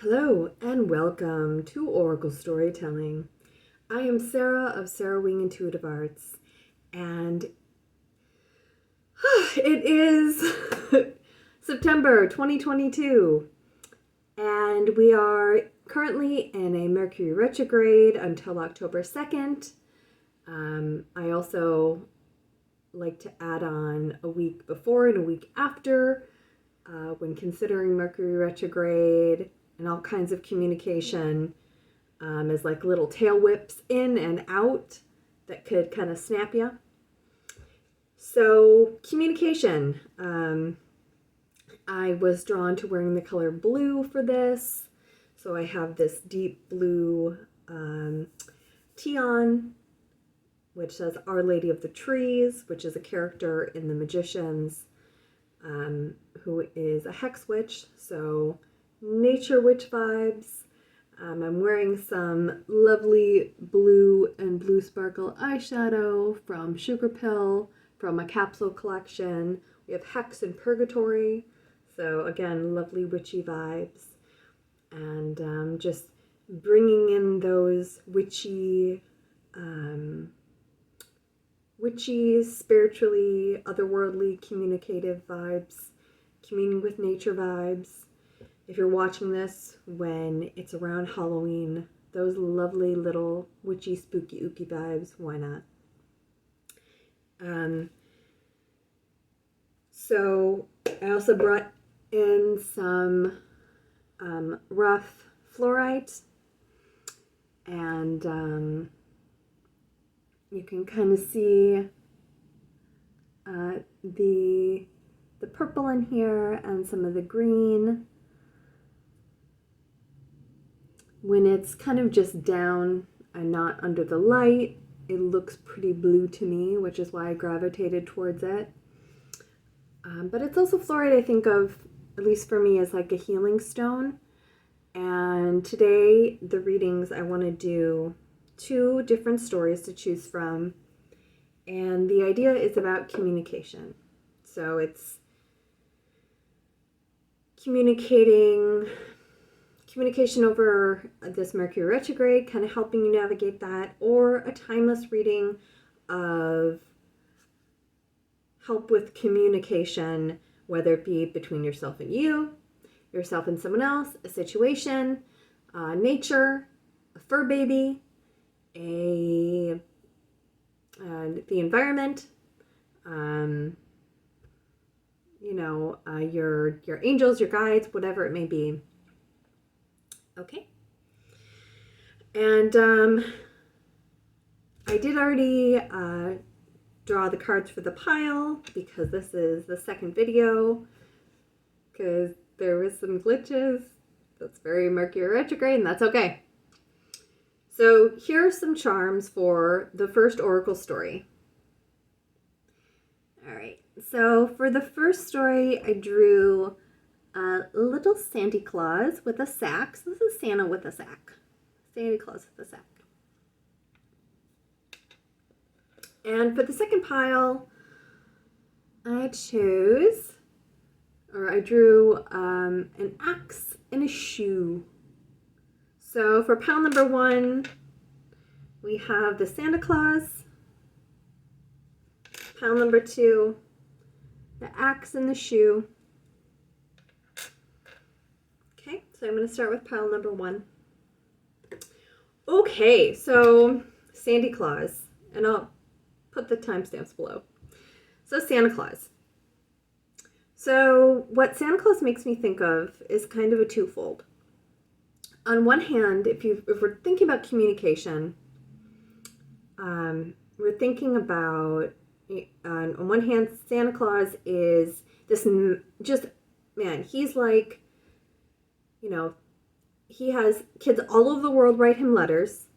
Hello and welcome to Oracle Storytelling. I am Sarah of Sarah Wing Intuitive Arts, and it is September 2022, and we are currently in a Mercury retrograde until October 2nd. I also like to add on a week before and a week after when considering Mercury retrograde and all kinds of communication as like little tail whips in and out that could kind of snap you. So communication. I was drawn to wearing the color blue for this. So I have this deep blue tee on, which says Our Lady of the Trees, which is a character in The Magicians, who is a hex witch. So nature witch vibes. I'm wearing some lovely blue and blue sparkle eyeshadow from Sugar Pill from a capsule collection. We have Hex and Purgatory. So again, lovely witchy vibes. And just bringing in those witchy, spiritually, otherworldly, communicative vibes, communing with nature vibes. If you're watching this when it's around Halloween, those lovely little witchy, spooky, ooky vibes, why not? So I also brought in some rough fluorite, and you can kind of see the purple in here and some of the green. When it's kind of just down and not under the light, it looks pretty blue to me, which is why I gravitated towards it. But it's also fluorite I think of, at least for me, as like a healing stone. And today, the readings, I want to do 2 different stories to choose from. And the idea is about communication. So it's communication over this Mercury retrograde, kind of helping you navigate that, or a timeless reading of help with communication, whether it be between yourself and you, yourself and someone else, a situation, nature, a fur baby, the environment, your angels, your guides, whatever it may be. Okay. And I did already draw the cards for the pile because this is the second video, because there was some glitches. That's very Mercury retrograde, and that's okay. So here are some charms for the first oracle story. All right. So for the first story, I drew a little Santa Claus with a sack. So this is Santa with a sack. Santa Claus with a sack. And for the second pile, I drew an axe and a shoe. So for pile number 1, we have the Santa Claus. Pile number 2, the axe and the shoe. Okay, so I'm going to start with pile number 1. Okay, so Santa Claus, and I'll put the timestamps below. So Santa Claus. So what Santa Claus makes me think of is kind of a twofold. On one hand, if we're thinking about communication, we're thinking about, on one hand, Santa Claus is this he's like, he has kids all over the world write him letters.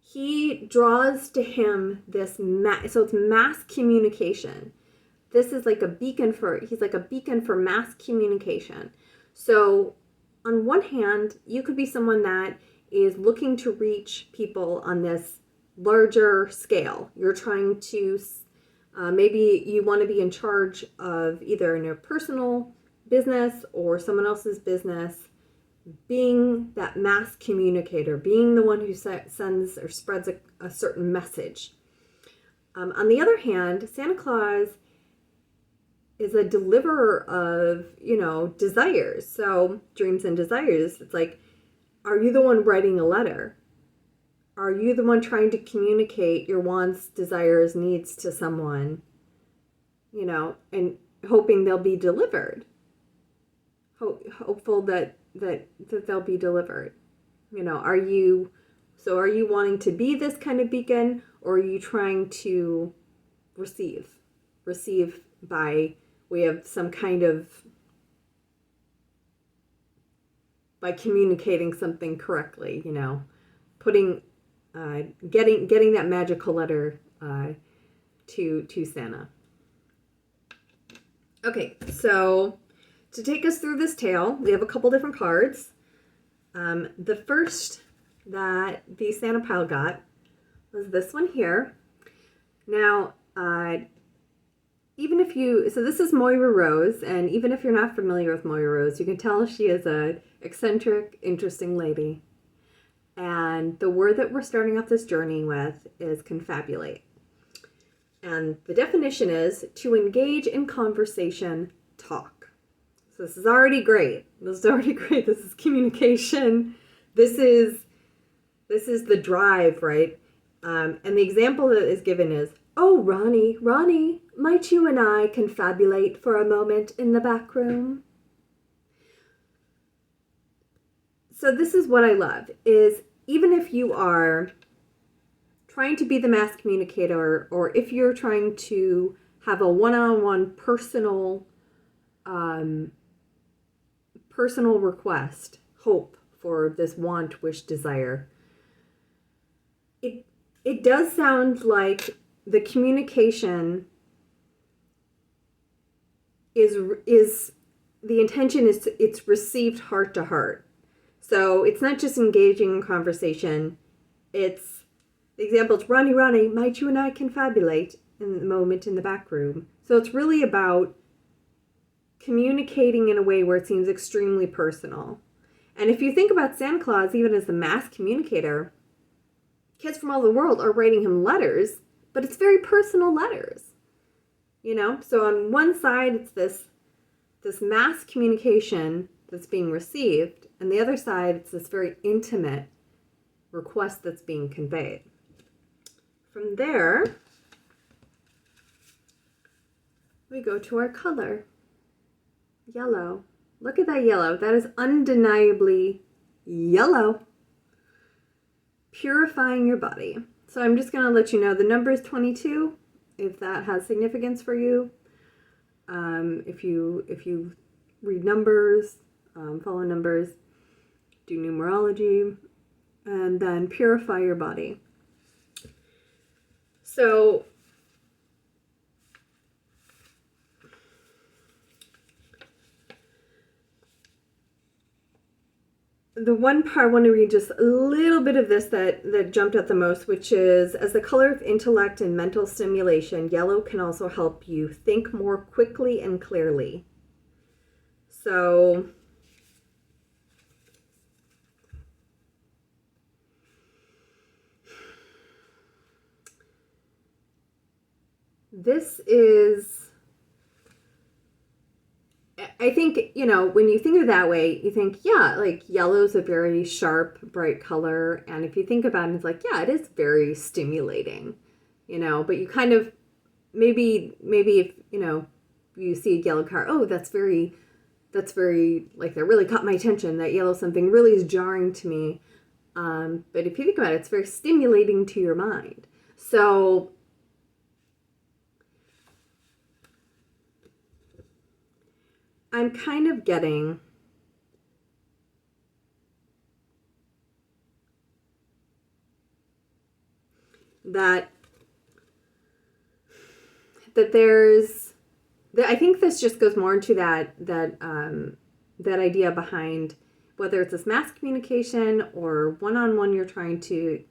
He draws to him this, so it's mass communication. This is like he's like a beacon for mass communication. So on one hand, you could be someone that is looking to reach people on this larger scale. You're trying to, maybe you want to be in charge of either in your personal business or someone else's business, being that mass communicator, being the one who sends or spreads a certain message. On the other hand, Santa Claus is a deliverer of, desires. So dreams and desires. It's like, are you the one writing a letter? Are you the one trying to communicate your wants, desires, needs to someone, and hoping they'll be delivered? Hopeful that they'll be delivered. Are you wanting to be this kind of beacon, or are you trying to receive by way of some kind of, by communicating something correctly, putting getting that magical letter to Santa. Okay, so to take us through this tale, we have a couple different cards. The first that the Santa pile got was this one here. Now, so this is Moira Rose, and even if you're not familiar with Moira Rose, you can tell she is a eccentric, interesting lady. And the word that we're starting off this journey with is confabulate. And the definition is to engage in conversation, talk. So this is already great. This is communication. This is the drive, right? And the example that is given is, oh, Ronnie, might you and I confabulate for a moment in the back room? So this is what I love, is even if you are trying to be the mass communicator, or if you're trying to have a one-on-one personal request, hope for this want, wish, desire, it does sound like the communication is the intention is it's received heart to heart. So it's not just engaging in conversation. It's the example is Ronnie, might you and I confabulate in the moment in the back room. So it's really about communicating in a way where it seems extremely personal. And if you think about Santa Claus, even as the mass communicator, kids from all over the world are writing him letters, but it's very personal letters. So on one side, it's this mass communication that's being received, and the other side, it's this very intimate request that's being conveyed. From there, we go to our color, yellow. Look at that yellow. That is undeniably yellow. Purifying your body. So I'm just going to let you know the number is 22, if that has significance for you. If you read numbers, follow numbers, do numerology, and then purify your body. So the one part I want to read just a little bit of this that jumped out the most, which is, as the color of intellect and mental stimulation, yellow can also help you think more quickly and clearly. So this is, I think, when you think of it that way, you think, yeah, like yellow's a very sharp, bright color. And if you think about it, it's like, yeah, it is very stimulating, but you kind of, maybe if, you see a yellow car, oh, that's very, like, that really caught my attention. That yellow something really is jarring to me. But if you think about it, it's very stimulating to your mind. So I'm kind of getting that there's, I think this just goes more into that idea behind whether it's this mass communication or one-on-one you're trying to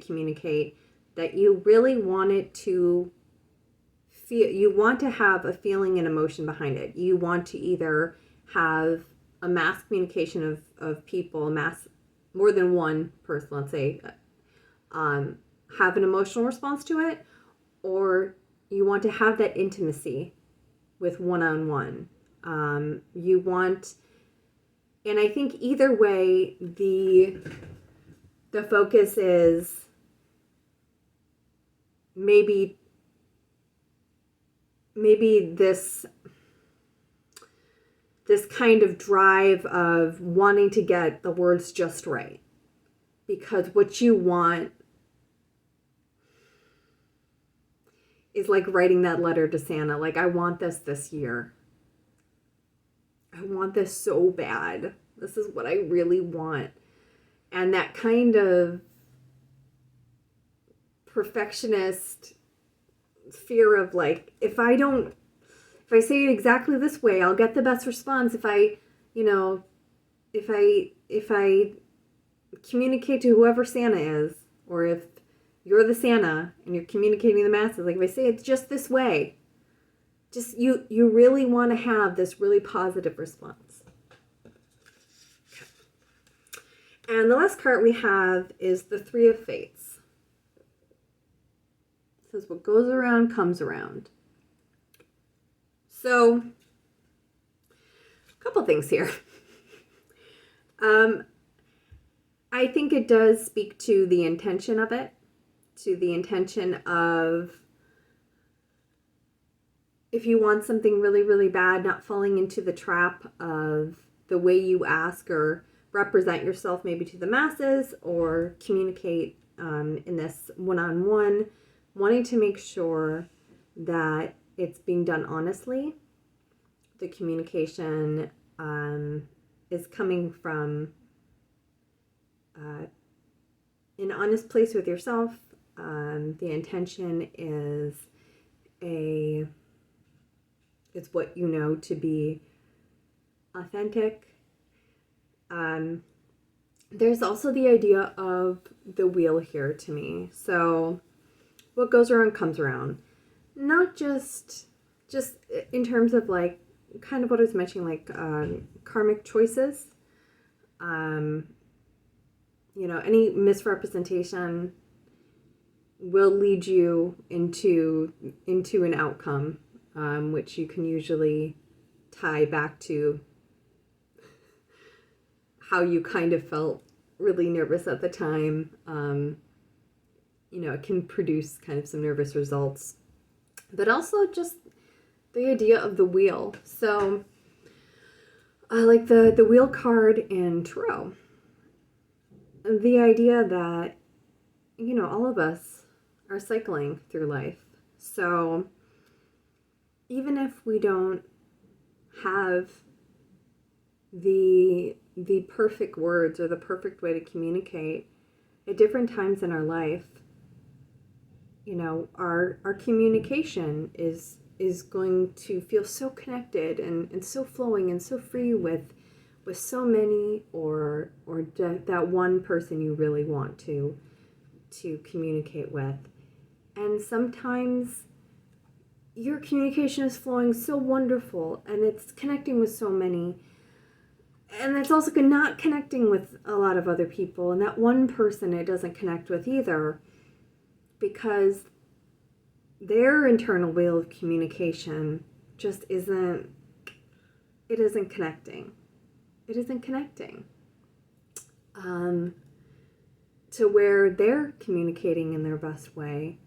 communicate, that you really want it to feel, you want to have a feeling and emotion behind it. You want to either have a mass communication of people, more than one person, let's say, have an emotional response to it, or you want to have that intimacy with one-on-one. You want, and I think either way, the focus is maybe this kind of drive of wanting to get the words just right. Because what you want is like writing that letter to Santa. Like, I want this year. I want this so bad. This is what I really want. And that kind of perfectionist fear of like, if I say it exactly this way, I'll get the best response. If I communicate to whoever Santa is, or if you're the Santa and you're communicating to the masses, like if I say it just this way, just you really want to have this really positive response. And the last card we have is the Three of Fates. It says, what goes around comes around. So, a couple things here. I think it does speak to the intention of it, to the intention of, if you want something really, really bad, not falling into the trap of the way you ask or represent yourself maybe to the masses or communicate in this one-on-one, wanting to make sure that it's being done honestly. The communication is coming from an honest place with yourself. The intention is it's what you know to be authentic. There's also the idea of the wheel here to me. So what goes around comes around. Not just in terms of like kind of what I was mentioning, like karmic choices. Any misrepresentation will lead you into an outcome, which you can usually tie back to how you kind of felt really nervous at the time. It can produce kind of some nervous results, but also just the idea of the wheel. So like the wheel card in tarot, the idea that, all of us are cycling through life. So even if we don't have the perfect words or the perfect way to communicate at different times in our life, our communication is going to feel so connected and so flowing and so free with so many or that one person you really want to communicate with. And sometimes your communication is flowing so wonderful and it's connecting with so many, and it's also not connecting with a lot of other people, and that one person it doesn't connect with either because their internal wheel of communication just isn't connecting. It isn't connecting to where they're communicating in their best way.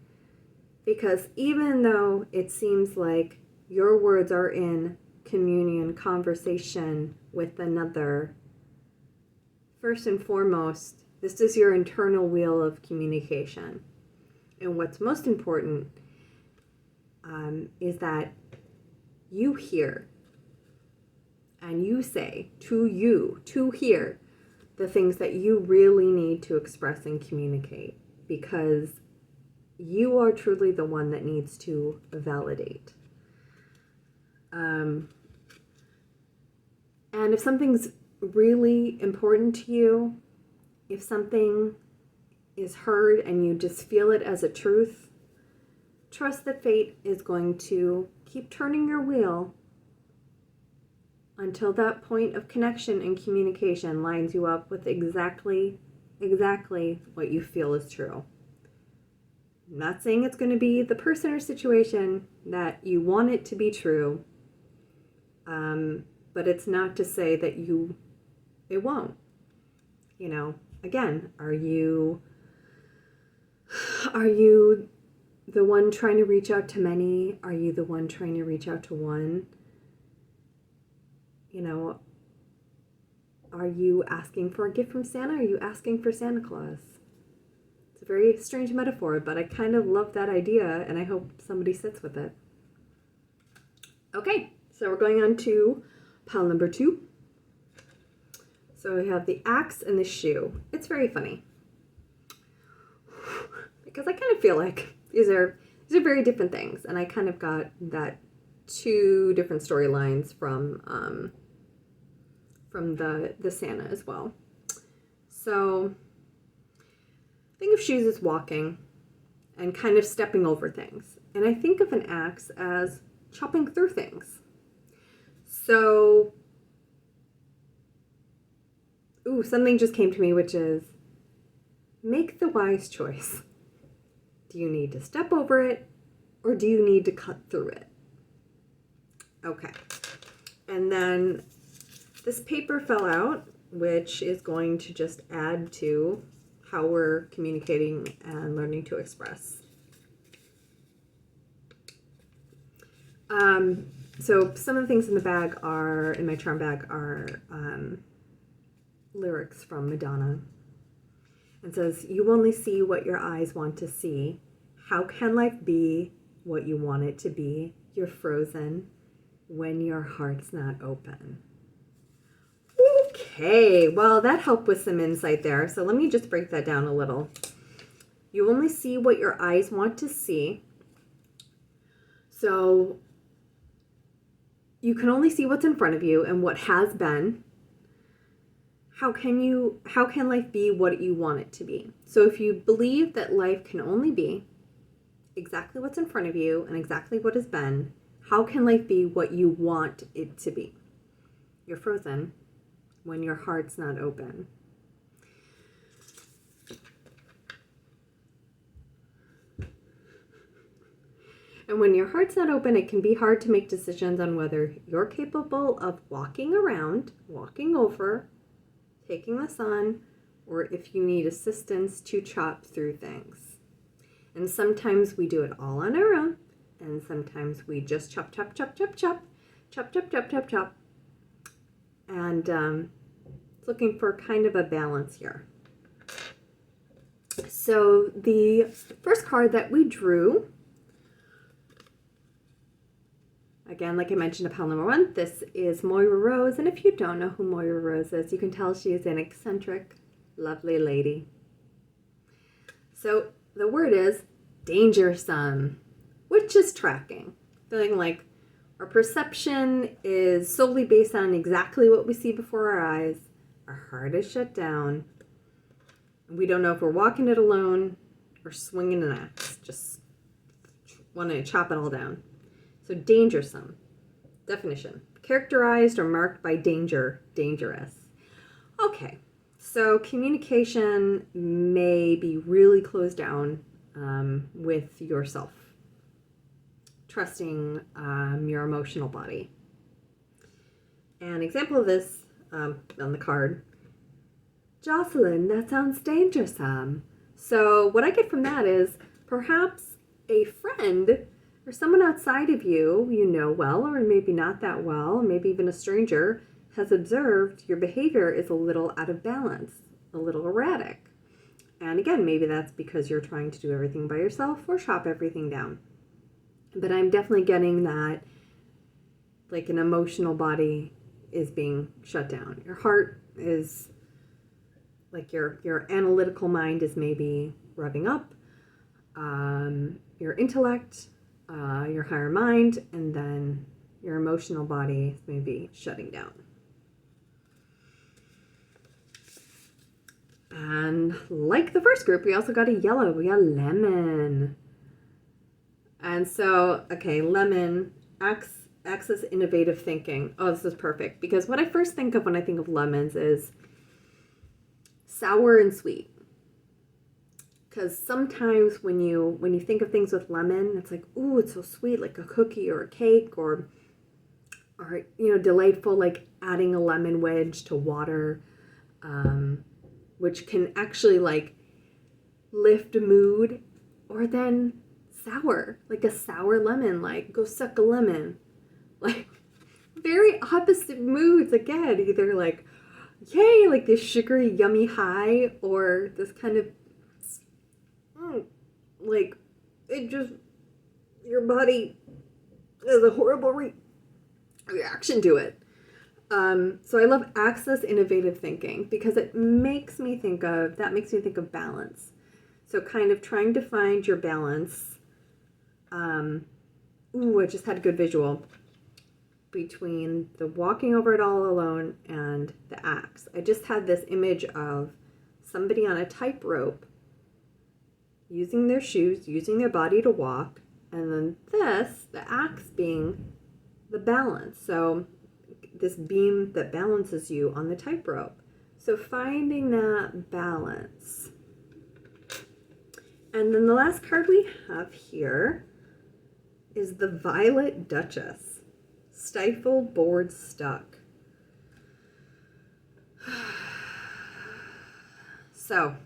Because even though it seems like your words are in communion, conversation with another, first and foremost, this is your internal wheel of communication. And what's most important is that you hear and you say to hear the things that you really need to express and communicate, because you are truly the one that needs to validate. And if something's really important to you, if something is heard and you just feel it as a truth, trust that fate is going to keep turning your wheel until that point of connection and communication lines you up with exactly what you feel is true. I'm not saying it's going to be the person or situation that you want it to be true, but it's not to say that it won't. You know, again, are you the one trying to reach out to many? Are you the one trying to reach out to one? You know, are you asking for a gift from Santa? Or are you asking for Santa Claus? It's a very strange metaphor, but I kind of love that idea, and I hope somebody sits with it. Okay, so we're going on to pile number 2. So we have the axe and the shoe. It's very funny, because I kind of feel like these are very different things, and I kind of got that 2 different storylines from the Santa as well. So think of shoes as walking and kind of stepping over things, and I think of an axe as chopping through things. So, something just came to me, which is make the wise choice. Do you need to step over it, or do you need to cut through it? Okay. And then this paper fell out, which is going to just add to how we're communicating and learning to express. So some of the things in my charm bag are lyrics from Madonna. It says, "You only see what your eyes want to see. How can life be what you want it to be? You're frozen when your heart's not open." Okay, well, that helped with some insight there. So let me just break that down a little. You only see what your eyes want to see. So you can only see what's in front of you and what has been. How can life be what you want it to be? So if you believe that life can only be exactly what's in front of you and exactly what has been, how can life be what you want it to be? You're frozen when your heart's not open. And when your heart's not open, it can be hard to make decisions on whether you're capable of walking around, walking over, taking this on, or if you need assistance to chop through things. And sometimes we do it all on our own, and sometimes we just chop, chop, chop, chop, chop, chop, chop, chop, chop, chop. And looking for kind of a balance here. So the first card that we drew, again, like I mentioned, pile number 1, this is Moira Rose. And if you don't know who Moira Rose is, you can tell she is an eccentric, lovely lady. So the word is dangersome, which is tracking. Feeling like our perception is solely based on exactly what we see before our eyes. Our heart is shut down. We don't know if we're walking it alone or swinging an axe. Just want to chop it all down. So dangersome. Definition. Characterized or marked by danger, dangerous. Okay, so communication may be really closed down with yourself. Trusting your emotional body. An example of this on the card, Jocelyn, that sounds dangersome. So what I get from that is perhaps a friend or someone outside of you know well, or maybe not that well, maybe even a stranger, has observed your behavior is a little out of balance, a little erratic. And again, maybe that's because you're trying to do everything by yourself or chop everything down. But I'm definitely getting that, like, an emotional body is being shut down. Your heart is, like, your analytical mind is maybe revving up. Your intellect, your higher mind, and then your emotional body is maybe shutting down. And like the first group, we also got a yellow. We got lemon. And so, okay, lemon, axe Access innovative thinking. Oh, this is perfect. Because what I first think of when I think of lemons is sour and sweet. Because sometimes when you think of things with lemon, it's like, ooh, it's so sweet, like a cookie or a cake, or delightful, like adding a lemon wedge to water, which can actually like lift mood. Or then sour, like a sour lemon, like go suck a lemon. Like very opposite moods again, either like yay, like this sugary yummy high, or this kind of like it just, your body has a horrible reaction to it. So I love access innovative thinking because it makes me think of balance. So kind of trying to find your balance. I just had a good visual between the walking over it all alone and the axe. I just had this image of somebody on a tightrope using their shoes, using their body to walk, and then the axe being the balance. So this beam that balances you on the tightrope. So finding that balance. And then the last card we have here is the Violet Duchess. Stifled, bored, stuck. So,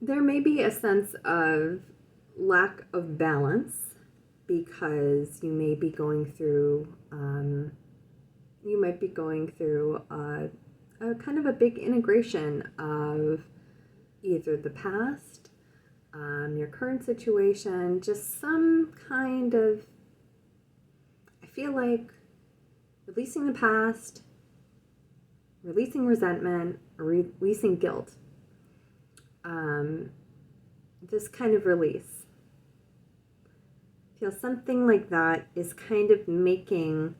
there may be a sense of lack of balance because you may be going through a kind of a big integration of either the past, your current situation, just some kind of, I feel like releasing the past, releasing resentment, or releasing guilt. This kind of release. I feel something like that is kind of making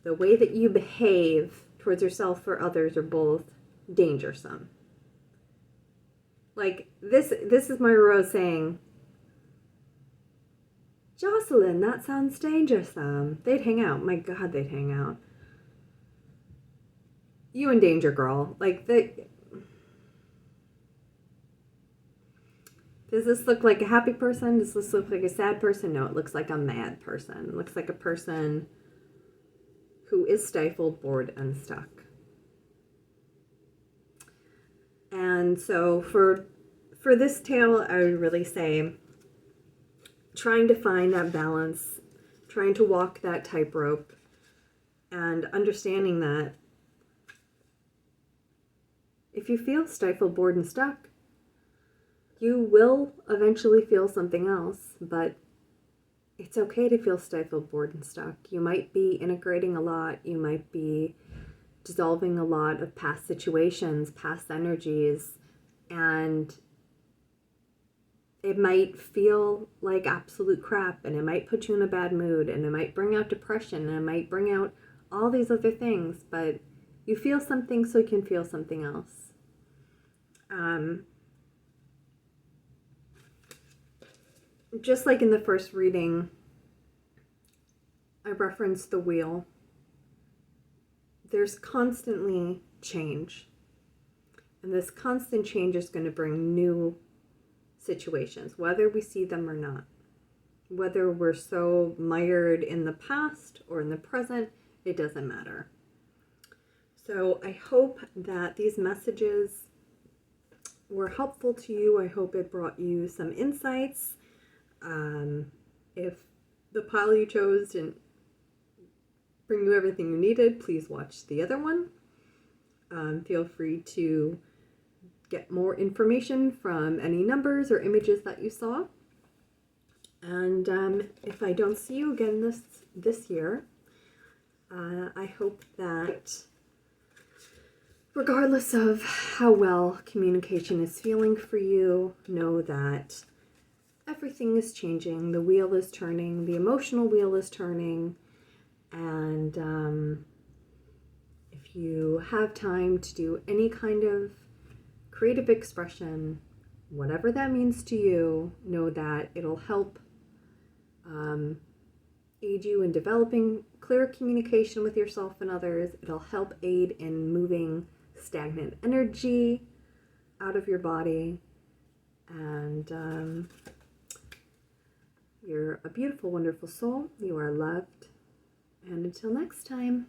the way that you behave towards yourself or others or both dangersome. Like this is my rose saying, Jocelyn, that sounds dangersome. They'd hang out. My God, they'd hang out. You in danger, girl. Like does this look like a happy person? Does this look like a sad person? No, it looks like a mad person. It looks like a person who is stifled, bored, and stuck. And so for this tale, I would really say trying to find that balance, trying to walk that tightrope, and understanding that if you feel stifled, bored, and stuck, you will eventually feel something else, but it's okay to feel stifled, bored, and stuck. You might be integrating a lot. You might be dissolving a lot of past situations, past energies, and it might feel like absolute crap, and it might put you in a bad mood, and it might bring out depression, and it might bring out all these other things, but you feel something so you can feel something else. Just like in the first reading, I referenced the wheel. There's constantly change. And this constant change is going to bring new situations, whether we see them or not. Whether we're so mired in the past or in the present, it doesn't matter. So I hope that these messages were helpful to you. I hope it brought you some insights. If the pile you chose didn't bring you everything you needed, please watch the other one. Feel free to get more information from any numbers or images that you saw. And if I don't see you again this year, I hope that regardless of how well communication is feeling for you, know that everything is changing. The wheel is turning. The emotional wheel is turning. And if you have time to do any kind of creative expression, whatever that means to you. Know that it'll help aid you in developing clear communication with yourself and others. It'll help aid in moving stagnant energy out of your body. And you're a beautiful, wonderful soul. You are loved. And until next time.